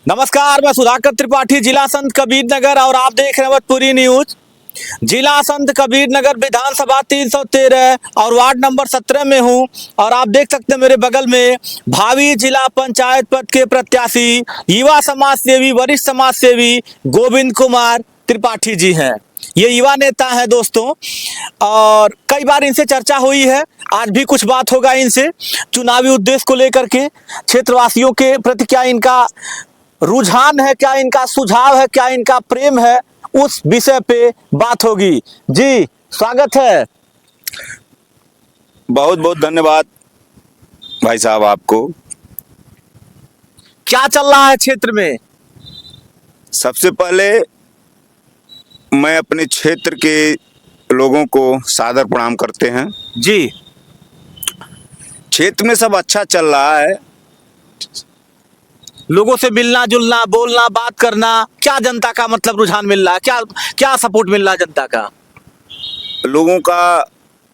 नमस्कार, मैं सुधाकर त्रिपाठी, जिला संत कबीर नगर और आप देख रहे हैं अवधपुरी न्यूज। जिला संत कबीर नगर विधानसभा 313 और वार्ड नंबर 17 में हूं और आप देख सकते हैं मेरे बगल में भावी जिला पंचायत पद के प्रत्याशी युवा समाज सेवी, वरिष्ठ समाज सेवी गोविंद कुमार त्रिपाठी जी हैं। ये युवा नेता है दोस्तों और कई बार इनसे चर्चा हुई है। आज भी कुछ बात होगा इनसे चुनावी उद्देश्य को लेकर के, क्षेत्रवासियों के प्रति क्या इनका रुझान है, क्या इनका सुझाव है, क्या इनका प्रेम है, उस विषय पे बात होगी। जी स्वागत है। बहुत बहुत धन्यवाद भाई साहब आपको। क्या चल रहा है क्षेत्र में? सबसे पहले मैं अपने क्षेत्र के लोगों को सादर प्रणाम करते हैं। जी, क्षेत्र में सब अच्छा चल रहा है। लोगों से मिलना जुलना, बोलना, बात करना, क्या जनता का मतलब रुझान मिल रहा है, क्या क्या सपोर्ट मिल रहा है जनता का? लोगों का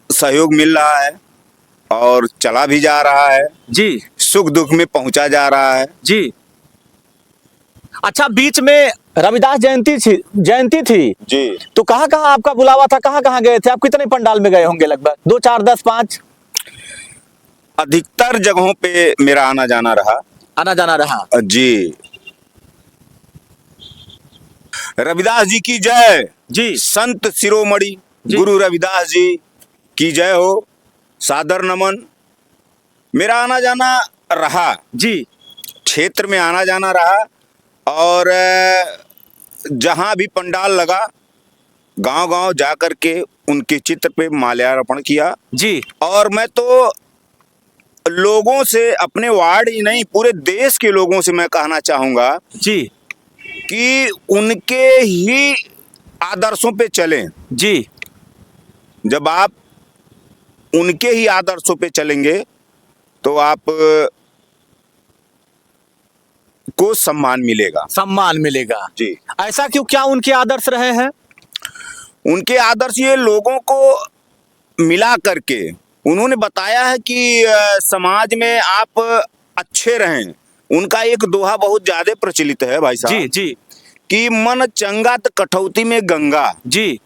सहयोग मिल रहा है और चला भी जा रहा है। जी सुख दुख में पहुंचा जा रहा है। जी। अच्छा, बीच में रविदास जयंती थी जी। तो कहाँ कहाँ आपका बुलावा था, कहाँ कहाँ गए थे आप? कितने पंडाल में गए होंगे? लगभग 2, 4, 10, 5? अधिकतर जगहों पे मेरा आना जाना रहा। जी। रविदास जी की जय। जी संत शिरोमणि जी। गुरु रविदास जी की जय हो। सादर नमन। मेरा आना जाना रहा, जी क्षेत्र में आना जाना रहा और जहां भी पंडाल लगा गांव गांव जा कर के उनके चित्र पे माल्यार्पण किया। जी। और मैं तो लोगों से, अपने वार्ड ही नहीं पूरे देश के लोगों से मैं कहना चाहूंगा जी कि उनके ही आदर्शों पे चलें। जी। जब आप उनके ही आदर्शों पे चलेंगे तो आप को सम्मान मिलेगा। सम्मान मिलेगा। जी। ऐसा क्यों, क्या उनके आदर्श रहे हैं? उनके आदर्श ये लोगों को मिला करके उन्होंने बताया है कि समाज में आप अच्छे रहें। उनका एक दोहा बहुत ज्यादा प्रचलित है भाई साहब। जी जी कि मन चंगा तो कठौती में गंगा। जी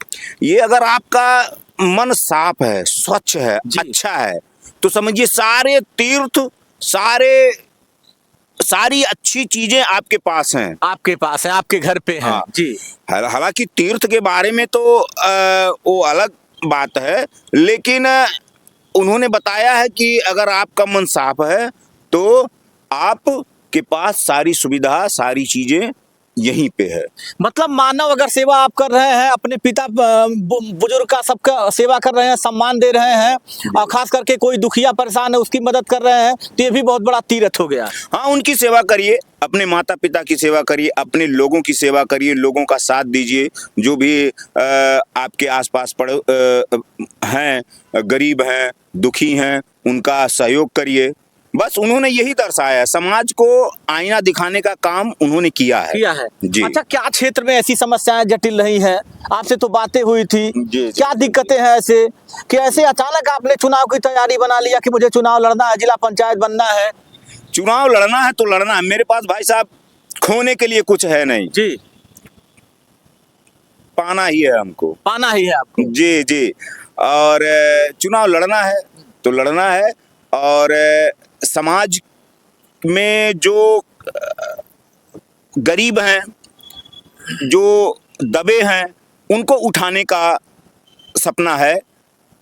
ये अगर आपका मन साफ है, स्वच्छ है, अच्छा है तो समझिए सारे तीर्थ, सारी अच्छी चीजें आपके पास हैं। आपके पास है, आपके घर पे है। हाँ। जी। हालांकि तीर्थ के बारे में तो वो अलग बात है, लेकिन उन्होंने बताया है कि अगर आपका मन साफ है तो आपके पास सारी सुविधा, सारी चीजें यहीं पे है। मतलब मानव अगर सेवा आप कर रहे हैं, अपने पिता बुजुर्ग का सबका सेवा कर रहे हैं, सम्मान दे रहे हैं और खास करके कोई दुखिया परेशान है उसकी मदद कर रहे हैं तो ये भी बहुत बड़ा तीर्थ हो गया। हाँ, उनकी सेवा करिए, अपने माता पिता की सेवा करिए, अपने लोगों की सेवा करिए, लोगों का साथ दीजिए। जो भी आपके आसपास हैं, गरीब हैं, दुखी हैं, उनका सहयोग करिए। बस उन्होंने यही दर्शाया है, समाज को आईना दिखाने का काम उन्होंने किया है। जी। अच्छा, क्या क्षेत्र में ऐसी समस्याएं जटिल रही हैं? आपसे तो बातें हुई थी। जी। क्या दिक्कतें हैं ऐसे कि ऐसे अचानक आपने चुनाव की तैयारी बना लिया कि मुझे चुनाव लड़ना है, जिला पंचायत बनना है? चुनाव लड़ना है तो लड़ना है। मेरे पास भाई साहब खोने के लिए कुछ है नहीं। जी। पाना ही है हमको। पाना ही है आपको। जी जी। और चुनाव लड़ना है तो लड़ना है और समाज में जो गरीब हैं, जो दबे हैं, उनको उठाने का सपना है,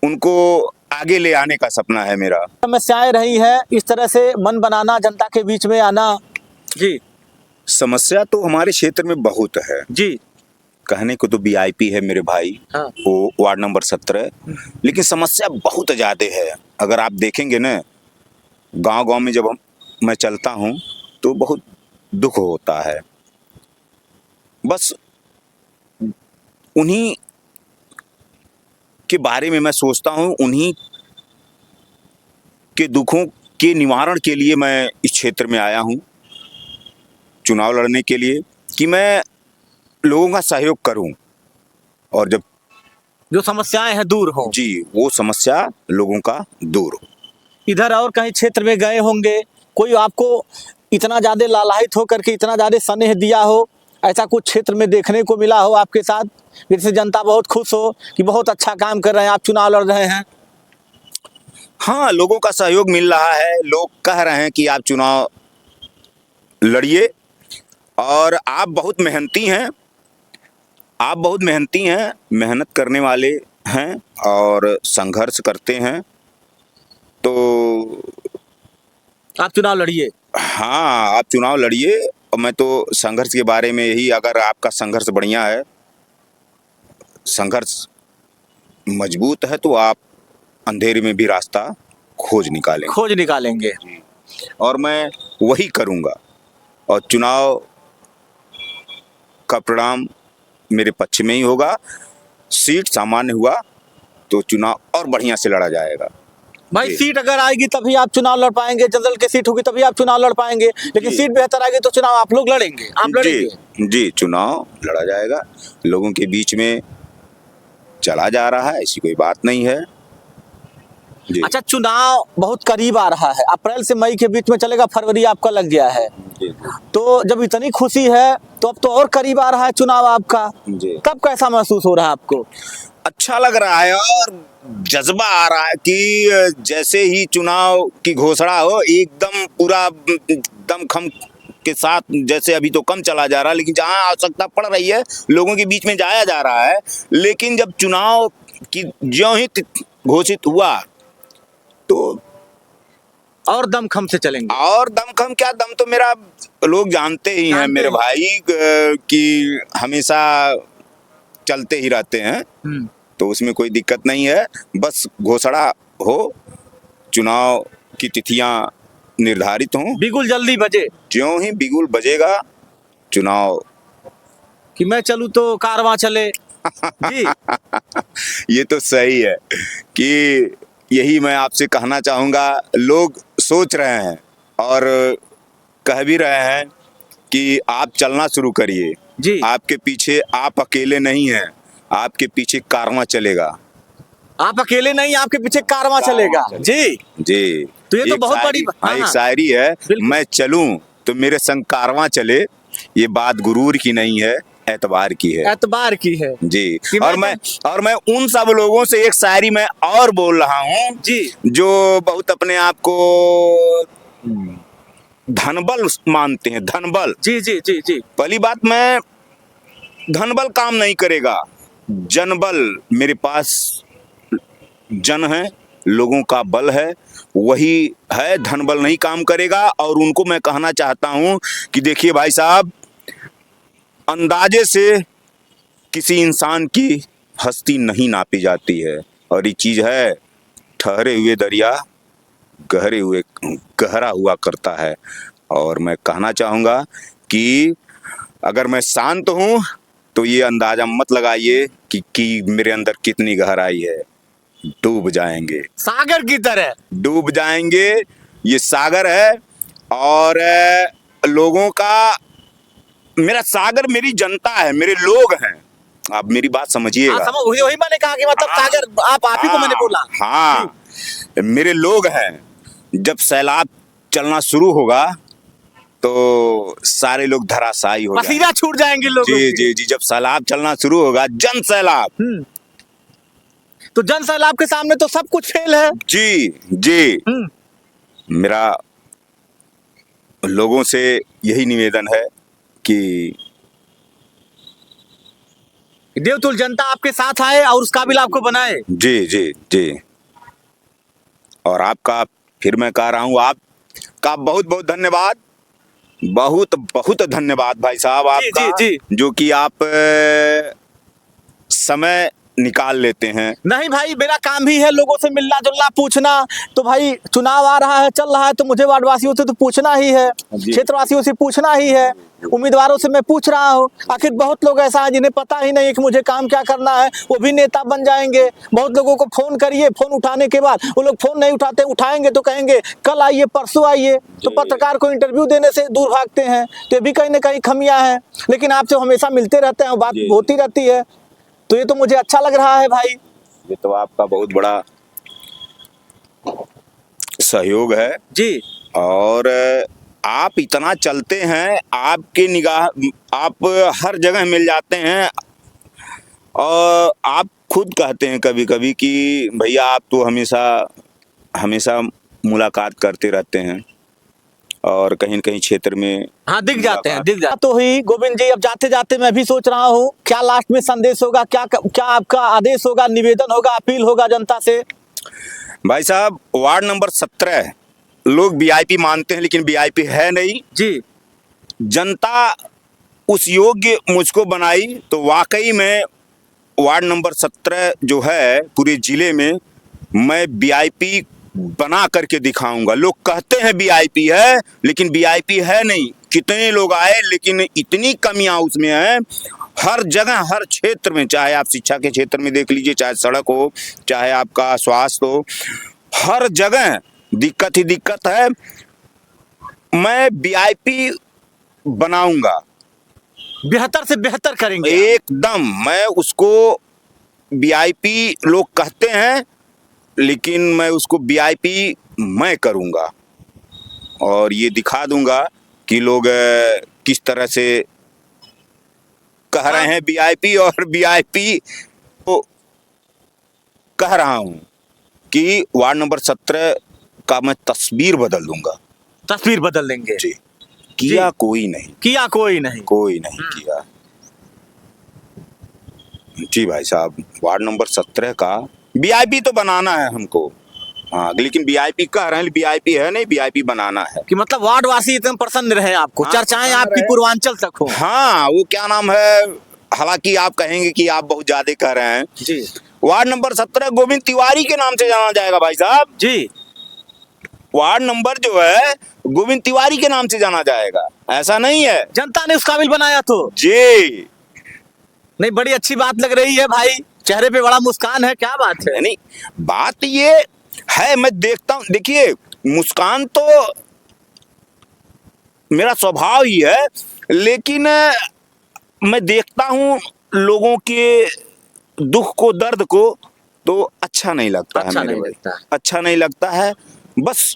उनको आगे ले आने का सपना है मेरा। समस्याएं रही है इस तरह से मन बनाना, जनता के बीच में आना? जी। समस्या तो हमारे क्षेत्र में बहुत है। जी। कहने को तो वीआईपी है मेरे भाई। हाँ। वो वार्ड नंबर 17, लेकिन समस्या बहुत ज्यादा है। अगर आप देखेंगे ना, गांव गांव में जब मैं चलता हूं तो बहुत दुख होता है। बस उन्हीं के बारे में मैं सोचता हूं, उन्हीं के दुखों के निवारण के लिए मैं इस क्षेत्र में आया हूं चुनाव लड़ने के लिए, कि मैं लोगों का सहयोग करूं और जब जो समस्याएं हैं दूर हो। जी, वो समस्या लोगों का दूर हो। इधर और कहीं क्षेत्र में गए होंगे, कोई आपको इतना ज्यादा लालायित होकर के इतना ज्यादा स्नेह दिया हो, ऐसा कुछ क्षेत्र में देखने को मिला हो आपके साथ, जिससे जनता बहुत खुश हो कि बहुत अच्छा काम कर रहे हैं, आप चुनाव लड़ रहे हैं? हाँ, लोगों का सहयोग मिल रहा है, लोग कह रहे हैं कि आप चुनाव लड़िए और आप बहुत मेहनती हैं, आप बहुत मेहनती हैं, मेहनत करने वाले हैं और संघर्ष करते हैं, तो आप चुनाव लड़िए। हाँ, आप चुनाव लड़िए। और मैं तो संघर्ष के बारे में यही, अगर आपका संघर्ष बढ़िया है, संघर्ष मजबूत है, तो आप अंधेरे में भी रास्ता खोज निकालेंगे। और मैं वही करूँगा और चुनाव का परिणाम मेरे पक्ष में ही होगा। सीट सामान्य हुआ तो चुनाव और बढ़िया से लड़ा जाएगा। भाई जी। सीट अगर आएगी तभी आप चुनाव लड़ पाएंगे, जनरल की सीट होगी तभी आप चुनाव लड़ पाएंगे, लेकिन जी। सीट बेहतर आएगी तो चुनाव आप लोग लड़ेंगे, आप लड़ेंगे। जी, चुनाव लड़ा जाएगा, लोगों के बीच में चला जा रहा है, ऐसी कोई बात नहीं है। जी। अच्छा, चुनाव बहुत करीब आ रहा है, अप्रैल से मई के बीच में चलेगा, फरवरी आपका लग गया है, जी, तो जब इतनी खुशी है तो अब तो और करीब आ रहा है चुनाव आपका, जी। तब कैसा महसूस हो रहा है आपको? अच्छा लग रहा है और जज्बा आ रहा है कि जैसे ही चुनाव की घोषणा हो, एकदम पूरा दमखम के साथ, जैसे अभी तो कम चला जा रहा है, लेकिन जहां आवश्यकता पड़ रही है लोगों के बीच में जाया जा रहा है। लेकिन जब चुनाव की ज्यों ही घोषित हुआ तो और दमखम से चलेंगे। और दमखम क्या, दम तो मेरा लोग जानते ही हैं मेरे भाई कि हमेशा चलते ही रहते हैं, तो उसमें कोई दिक्कत नहीं है। बस घोषणा हो, चुनाव की तिथियां निर्धारित हों, बिगुल जल्दी बजे, ज्यों ही बिगुल बजेगा चुनाव कि मैं चलूं तो कारवां चले। जी। ये तो सही है कि यही मैं आपसे कहना चाहूँगा। लोग सोच रहे हैं और कह भी रहे हैं कि आप चलना शुरू करिए, जी। आपके पीछे आप अकेले नहीं हैं, आपके पीछे कारवां चलेगा। आप अकेले नहीं, आपके पीछे कारवां चलेगा। जी जी, तो ये तो एक बहुत शायरी- बड़ी हाँ, एक शायरी है, बिल्कुल। मैं चलूं तो मेरे संग कारवां चले, ये बात गुरूर की नहीं है, एतबार की है। एतबार की है। जी। कि और मैं उन सब लोगों से एक शायरी में और बोल रहा हूँ जी। जो बहुत अपने आप को धनबल मानते हैं, धनबल। जी जी जी जी। पहली बात, मैं धनबल काम नहीं करेगा, जनबल मेरे पास जन है, लोगों का बल है, वही है, धनबल नहीं काम करेगा। और उनको मैं कहना चाहता हूं कि देखिए भाई साहब, अंदाजे से किसी इंसान की हस्ती नहीं नापी जाती है, और ये चीज है, ठहरे हुए दरिया गहरा हुआ करता है। और मैं कहना चाहूंगा कि अगर मैं शांत हूं तो ये अंदाजा मत लगाइए कि मेरे अंदर कितनी गहराई है, डूब जाएंगे, सागर की तरह डूब जाएंगे। ये सागर है और लोगों का, मेरा सागर मेरी जनता है, मेरे लोग हैं। आप मेरी बात समझिएगा। वही मैंने कहा कि मतलब सागर आप ही को मैंने बोला। हाँ, मेरे लोग हैं। जब सैलाब चलना शुरू होगा तो सारे लोग धराशायी हो जाएंगे, पसीना छूट जाएंगे लोगों जी के। जी जी। जब सैलाब चलना शुरू होगा, जन सैलाब, तो जन सैलाब के सामने तो सब कुछ फेल है। जी जी। मेरा लोगों से यही निवेदन है कि देवतुल जनता आपके साथ आए और उस काबिल आपको बनाए। जी जी जी। और आपका, फिर मैं कह रहा हूँ, आपका बहुत बहुत धन्यवाद, बहुत बहुत धन्यवाद भाई साहब आपका, जी, जी। जो कि आप समय निकाल लेते हैं। नहीं भाई, मेरा काम ही है लोगों से मिलना जुलना, पूछना। तो भाई चुनाव आ रहा है, चल रहा है, तो मुझे वार्डवासियों से तो पूछना ही है, जी। क्षेत्रवासियों से पूछना ही है, उम्मीदवारों से मैं पूछ रहा हूँ। आखिर बहुत लोग ऐसा है जिन्हें पता ही नहीं है कि मुझे काम क्या करना है, वो भी नेता बन जाएंगे। बहुत लोगों को फोन करिए, फोन उठाने के बाद वो लोग फोन नहीं उठाते, उठाएंगे तो कहेंगे कल आइए, परसों आइए, तो पत्रकार को इंटरव्यू देने से दूर भागते हैं। तो ये भी कहीं ना कहीं खमियां हैं, लेकिन आपसे हमेशा मिलते रहते हैं, बात होती रहती है, तो ये तो मुझे अच्छा लग रहा है भाई। ये तो आपका बहुत बड़ा सहयोग है जी। और आप इतना चलते हैं, आपके निगाह आप हर जगह मिल जाते हैं, और आप खुद कहते हैं कभी कभी कि भैया आप तो हमेशा हमेशा मुलाकात करते रहते हैं और कहीं न कहीं क्षेत्र में हाँ दिख जाते हैं, दिख जाते तो ही। गोविंद जी, अब जाते जाते मैं भी सोच रहा हूँ क्या लास्ट में संदेश होगा, क्या क्या आपका आदेश होगा, निवेदन होगा, अपील होगा जनता से? भाई साहब, वार्ड नंबर 17 लोग वीआईपी मानते हैं लेकिन वीआईपी है नहीं जी। जनता उस योग्य मुझको बनाई तो वाकई में वार्ड नंबर 17 जो है पूरे जिले में मैं वीआईपी बना करके दिखाऊंगा। लोग कहते हैं वीआईपी है लेकिन वीआईपी है नहीं। कितने लोग आए लेकिन इतनी कमियां उसमें हैं। हर जगह हर क्षेत्र में, चाहे आप शिक्षा के क्षेत्र में देख लीजिए, चाहे सड़क हो, चाहे आपका स्वास्थ्य हो, हर जगह दिक्कत ही दिक्कत है। मैं वीआईपी बनाऊंगा, बेहतर से बेहतर करेंगे एकदम। मैं उसको वीआईपी लोग कहते हैं लेकिन मैं उसको वीआईपी मैं करूंगा और ये दिखा दूंगा कि लोग किस तरह से कह रहे हैं वीआईपी, और वीआईपी तो कह रहा हूं कि वार्ड नंबर 17 का मैं तस्वीर बदल दूंगा। तस्वीर बदल देंगे जी। किया कोई नहीं, किया कोई नहीं, कोई नहीं किया। जी भाई साहब, वार्ड नंबर 17 का वीआईपी तो बनाना है हमको। हाँ, लेकिन वीआईपी कह रहे हैं, वीआईपी है नहीं, वीआईपी बनाना है। कि मतलब वार्ड वासी इतने प्रसन्न रहे आपको, हाँ, चर्चाएं आपकी पूर्वांचल तक हो। हाँ, वो क्या नाम है, हालांकि आप कहेंगे कि आप बहुत ज्यादा कह रहे हैं जी। वार्ड नंबर 17 गोविंद तिवारी के नाम से जाना जाएगा भाई साहब जी। वार्ड नंबर जो है गोविंद तिवारी के नाम से जाना जाएगा, ऐसा नहीं है। जनता ने उस काबिल बनाया तो जी नहीं, बड़ी अच्छी बात लग रही है भाई, चेहरे पे बड़ा मुस्कान है, क्या बात है? नहीं, बात ये है, मैं देखता हूं, देखिए मुस्कान तो मेरा स्वभाव ही है, लेकिन मैं देखता हूं लोगों के दुख को, दर्द को, तो अच्छा नहीं लगता अच्छा है मेरे नहीं भाई, लगता है। अच्छा नहीं लगता है। बस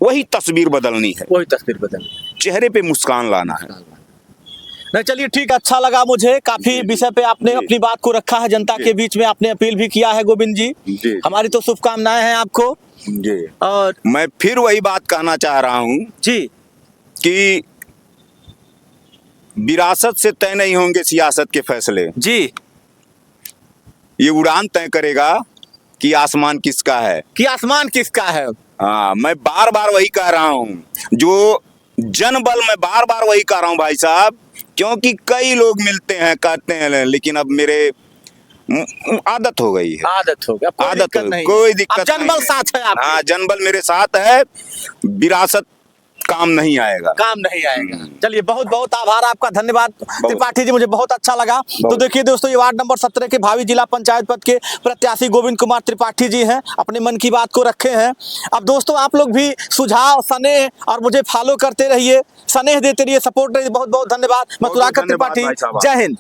वही तस्वीर बदलनी है, वही तस्वीर बदल। चेहरे पे मुस्कान लाना है। नहीं, चलिए ठीक, अच्छा लगा मुझे, काफी विषय पे आपने अपनी बात को रखा है, जनता के बीच में आपने अपील भी किया है गोविंद जी। हमारी तो शुभकामनाएं हैं आपको। जी। और मैं फिर वही बात कहना चाह रहा हूं जी कि विरासत से तय नहीं होंगे सियासत के फैसले। जी। ये उड़ान तय करेगा कि आसमान किसका है, कि आसमान किसका है। हाँ, मैं बार बार वही कह रहा हूँ, जो जनबल, मैं बार बार वही कह रहा हूँ भाई साहब, क्योंकि कई लोग मिलते हैं कहते हैं, लेकिन अब मेरे आदत हो गई है, आदत हो गया, आदत हो, नहीं, कोई दिक्कत जनबल नहीं है। साथ है आपके। हाँ, जनबल मेरे साथ है, विरासत काम नहीं आएगा, काम नहीं आएगा। चलिए, बहुत बहुत आभार आपका, धन्यवाद त्रिपाठी जी, मुझे बहुत अच्छा लगा। तो देखिए दोस्तों, ये वार्ड नंबर 17 के भावी जिला पंचायत पद के प्रत्याशी गोविंद कुमार त्रिपाठी जी हैं, अपने मन की बात को रखे हैं। अब दोस्तों, आप लोग भी सुझाव, स्नेह और मुझे फॉलो करते रहिए, स्नेह देते रहिए, सपोर्ट रहिए। बहुत बहुत धन्यवाद। मैं सुधाकर त्रिपाठी, जय हिंद।